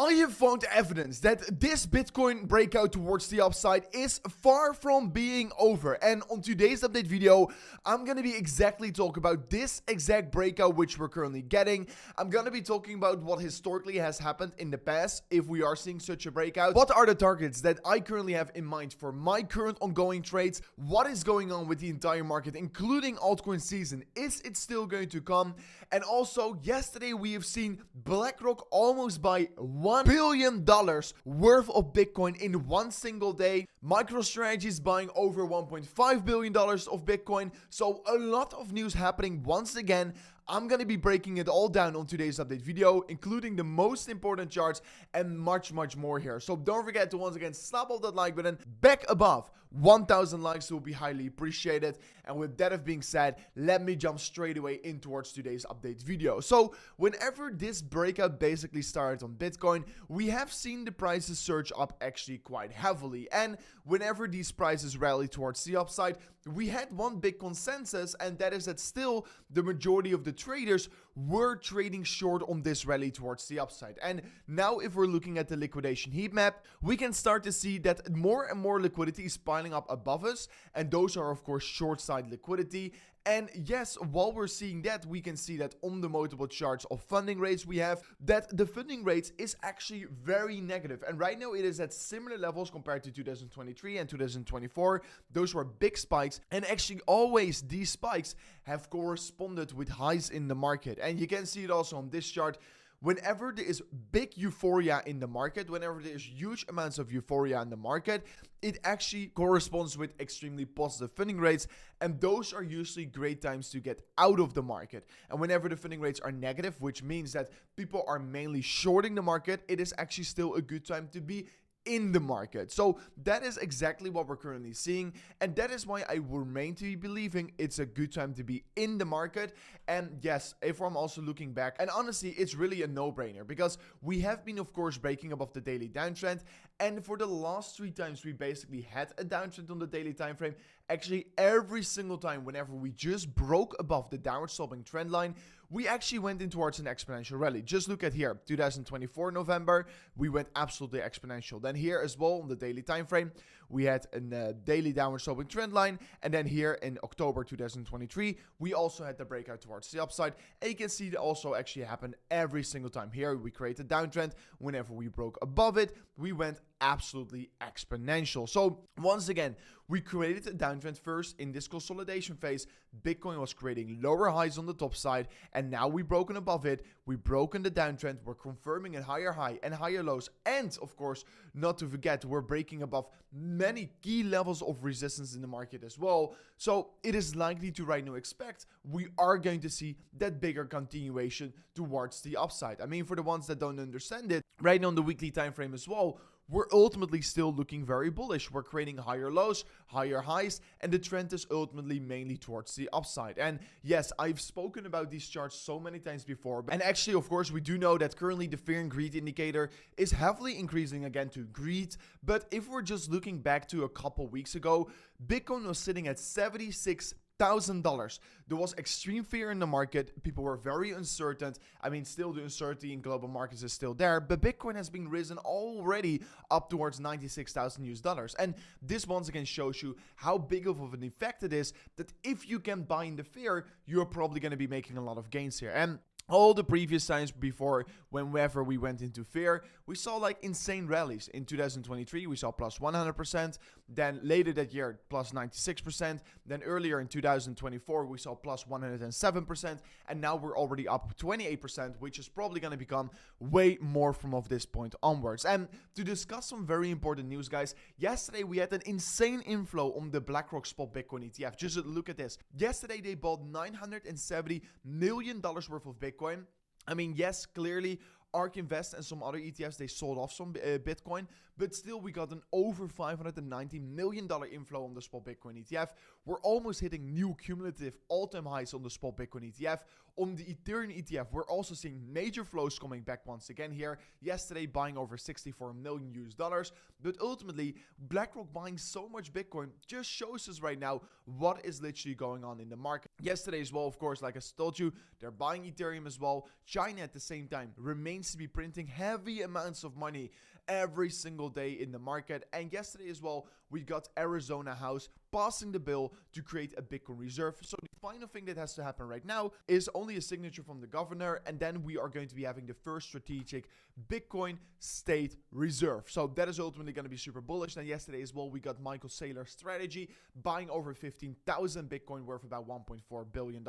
I have found evidence that this Bitcoin breakout towards the upside is far from being over. And on today's update video, I'm going to be exactly talking about this exact breakout which we're currently getting. I'm going to be talking about what historically has happened in the past if we are seeing such a breakout. What are the targets that I currently have in mind for my current ongoing trades? What is going on with the entire market, including altcoin season? Is it still going to come? And also, yesterday we have seen BlackRock almost buy $1 billion worth of Bitcoin in one single day. MicroStrategy is buying over $1.5 billion of Bitcoin. So a lot of news happening once again. I'm going to be breaking it all down on today's update video, including the most important charts and much more here. So don't forget to once again slap off that like button. Back above 1,000 likes will be highly appreciated. And with that being said, let me jump straight away in towards today's update video. So whenever this breakout basically started on Bitcoin, we have seen the prices surge up actually quite heavily. And whenever these prices rally towards the upside, we had one big consensus, and that is that still the majority of the traders were trading short on this rally towards the upside. And now if we're looking at the liquidation heat map, we can start to see that more and more liquidity is piling up above us, and those are of course short side liquidity. And yes, while we're seeing that, we can see that on the multiple charts of funding rates we have, that the funding rates is actually very negative. And right now it is at similar levels compared to 2023 and 2024. Those were big spikes. And actually always these spikes have corresponded with highs in the market. And you can see it also on this chart. Whenever there is big euphoria in the market, whenever there is huge amounts of euphoria in the market, it actually corresponds with extremely positive funding rates. And those are usually great times to get out of the market. And whenever the funding rates are negative, which means that people are mainly shorting the market, it is actually still a good time to be in the market. So that is exactly what we're currently seeing, and that is why I remain to be believing it's a good time to be in the market. And yes, if I'm also looking back, and honestly it's really a no-brainer, because we have been of course breaking above the daily downtrend, and for the last 3 times we basically had a downtrend on the daily time frame. Actually every single time whenever we just broke above the downward sloping trend line, we actually went in towards an exponential rally. Just look at here, 2024 November, we went absolutely exponential. Then here as well on the daily time frame, we had a daily downward sloping trend line. And then here in October 2023, we also had the breakout towards the upside. And you can see that also actually happened every single time. Here we created a downtrend. Whenever we broke above it, we went absolutely exponential. So once again, we created a downtrend first in this consolidation phase. Bitcoin was creating lower highs on the top side, and now we've broken above it. We've broken the downtrend. We're confirming a higher high and higher lows. And of course, not to forget, we're breaking above many key levels of resistance in the market as well. So it is likely to right now expect we are going to see that bigger continuation towards the upside. I mean, for the ones that don't understand it, right now on the weekly time frame as well, we're ultimately still looking very bullish. We're creating higher lows, higher highs, and the trend is ultimately mainly towards the upside. And yes, I've spoken about these charts so many times before. And actually, of course, we do know that currently the fear and greed indicator is heavily increasing again to greed. But if we're just looking back to a couple weeks ago, Bitcoin was sitting at $76,000. There was extreme fear in the market. People were very uncertain. I mean, still the uncertainty in global markets is still there, but Bitcoin has been risen already up towards $96,000. And this once again shows you how big of an effect it is that if you can buy in the fear, you're probably going to be making a lot of gains here. And all the previous times before, whenever we went into fear, we saw like insane rallies. In 2023, we saw plus 100%. Then later that year, plus 96%. Then earlier in 2024, we saw plus 107%. And now we're already up 28%, which is probably going to become way more from this point onwards. And to discuss some very important news, guys, yesterday we had an insane inflow on the BlackRock spot Bitcoin ETF. Just look at this. Yesterday, they bought $970 million worth of Bitcoin. I mean, yes, clearly ARK Invest and some other ETFs, they sold off some Bitcoin, but still we got an over $590 million inflow on the spot Bitcoin ETF. We're almost hitting new cumulative all-time highs on the spot Bitcoin ETF. On the Ethereum ETF, we're also seeing major flows coming back once again here. Yesterday, buying over 64 million US dollars. But ultimately, BlackRock buying so much Bitcoin just shows us right now what is literally going on in the market. Yesterday as well, of course, like I told you, they're buying Ethereum as well. China at the same time remains to be printing heavy amounts of money every single day in the market. And yesterday as well, we got Arizona House passing the bill to create a Bitcoin reserve. So the final thing that has to happen right now is only a signature from the governor, and then we are going to be having the first strategic Bitcoin state reserve. So that is ultimately going to be super bullish. And yesterday as well, we got Michael Saylor's strategy buying over 15,000 Bitcoin worth about $1.4 billion.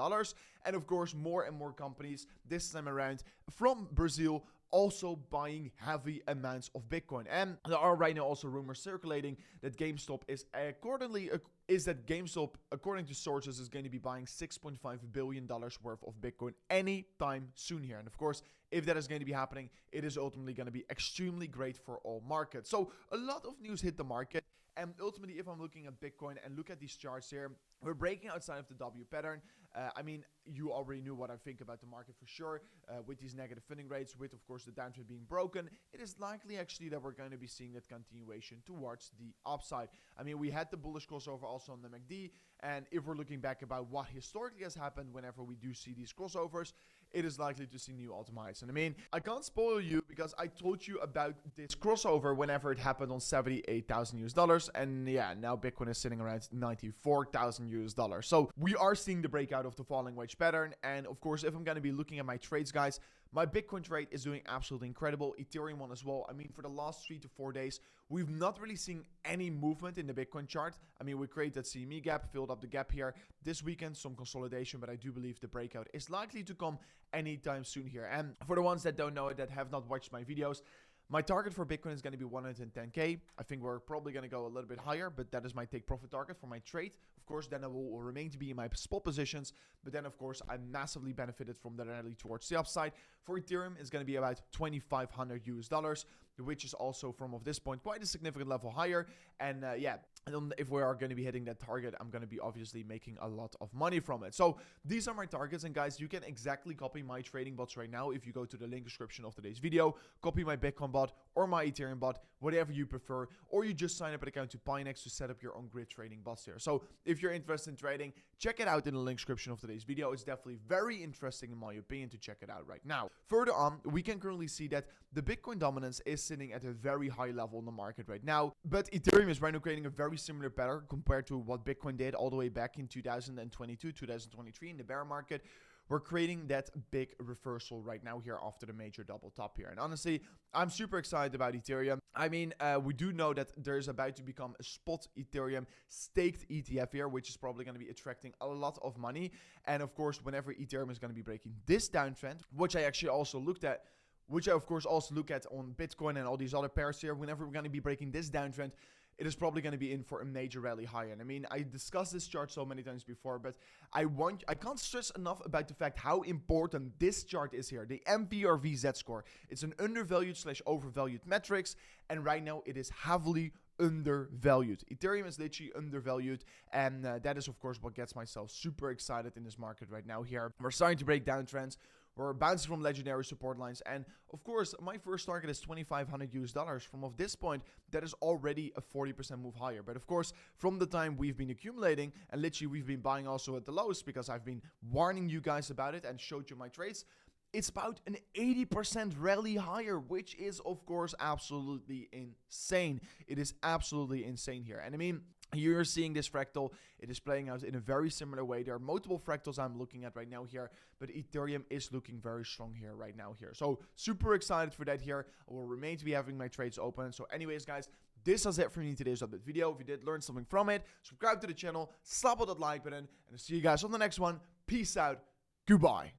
And of course, more and more companies this time around from Brazil also buying heavy amounts of Bitcoin. And there are right now also rumors circulating that GameStop according to sources, is going to be buying $6.5 billion worth of Bitcoin anytime soon here. And of course, if that is going to be happening, it is ultimately going to be extremely great for all markets. So a lot of news hit the market. And ultimately, if I'm looking at Bitcoin and look at these charts here, we're breaking outside of the W pattern. I mean, you already knew what I think about the market for sure. With these negative funding rates, with, of course, the downtrend being broken, it is likely actually that we're going to be seeing that continuation towards the upside. I mean, we had the bullish crossover also on the MACD. And if we're looking back about what historically has happened whenever we do see these crossovers, it is likely to see new all-time highs. And I mean, I can't spoil you because I told you about this crossover whenever it happened on 78,000 US dollars. And yeah, now Bitcoin is sitting around 94,000 US dollars. So we are seeing the breakout of the falling wedge pattern. And of course, if I'm going to be looking at my trades, guys, my Bitcoin trade is doing absolutely incredible. Ethereum one as well. I mean, for the last 3 to 4 days, we've not really seen any movement in the Bitcoin chart. I mean, we created that CME gap, filled up the gap here. This weekend, some consolidation, but I do believe the breakout is likely to come anytime soon here. And for the ones that don't know it, that have not watched my videos, my target for Bitcoin is going to be 110K. I think we're probably going to go a little bit higher, but that is my take profit target for my trade. Of course, then I will remain to be in my spot positions. But then, of course, I massively benefited from the rally towards the upside. For Ethereum, it's going to be about 2,500 US dollars, which is also from this point quite a significant level higher. And yeah, if we are going to be hitting that target, I'm going to be obviously making a lot of money from it. So these are my targets. And guys, you can exactly copy my trading bots right now. If you go to the link description of today's video, copy my Bitcoin bot or my Ethereum bot, whatever you prefer, or you just sign up an account to Pionex to set up your own grid trading bots here. So if you're interested in trading, check it out in the link description of today's video. It's definitely very interesting in my opinion to check it out right now. Further on, we can currently see that the Bitcoin dominance is sitting at a very high level in the market right now, but Ethereum is right now creating a very similar pattern compared to what Bitcoin did all the way back in 2022, 2023 in the bear market. We're creating that big reversal right now here after the major double top here. And honestly, I'm super excited about Ethereum. I mean, we do know that there's about to become a spot Ethereum staked ETF here, which is probably going to be attracting a lot of money. And of course, whenever Ethereum is going to be breaking this downtrend, which I actually also looked at, which I of course also look at on Bitcoin and all these other pairs here, whenever we're going to be breaking this downtrend, it is probably going to be in for a major rally higher. And I mean, I discussed this chart so many times before, but I can't stress enough about the fact how important this chart is here. The MVRV score. It's an undervalued / overvalued metrics. And right now it is heavily undervalued. Ethereum is literally undervalued, and that is of course what gets myself super excited in this market right now here. We're starting to break downtrends. We're bouncing from legendary support lines, and of course my first target is 2,500 US dollars. From this point, that is already a 40% move higher. But of course, from the time we've been accumulating, and literally we've been buying also at the lows because I've been warning you guys about it and showed you my trades, it's about an 80% rally higher, which is, of course, absolutely insane. It is absolutely insane here. And I mean, you're seeing this fractal. It is playing out in a very similar way. There are multiple fractals I'm looking at right now here, but Ethereum is looking very strong here right now here. So super excited for that here. I will remain to be having my trades open. So anyways, guys, this is it for me in today's update video. If you did learn something from it, subscribe to the channel, slap on that like button, and I'll see you guys on the next one. Peace out. Goodbye.